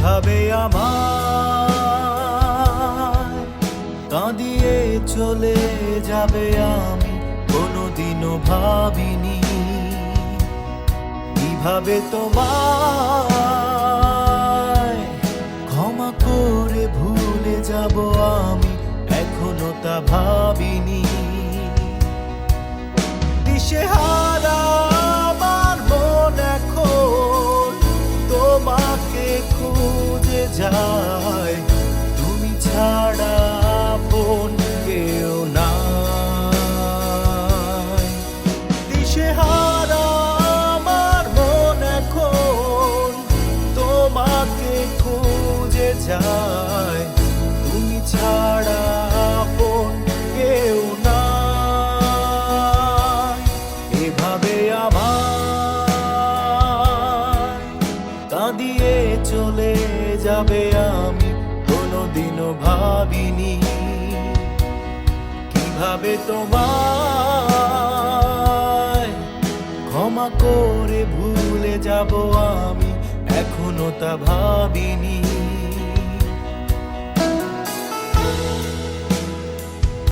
এভাবে আমায় কাঁদিয়ে চলে যাবে আমি কোনোদিনও ভাবিনি কিভাবে তোমায় ক্ষমা করে ভুলে যাব আমি এখনো তা ভাবিনি দিশেহারা আমার মন এখন তোমাকে খুঁজে যায় তুমি ছাড়া আপন কেউ নাই দিশেহারা আমার মন এখন তোমাকে খুঁজে যায় তুমি ছাড়া আপন কেউ নাই এভাবে আমায় কাঁদিয়ে চলে যাবে আমি কোনোদিনও ভাবিনি কিভাবে তোমায় ক্ষমা করে ভুলে যাব আমি এখনো তা ভাবিনি।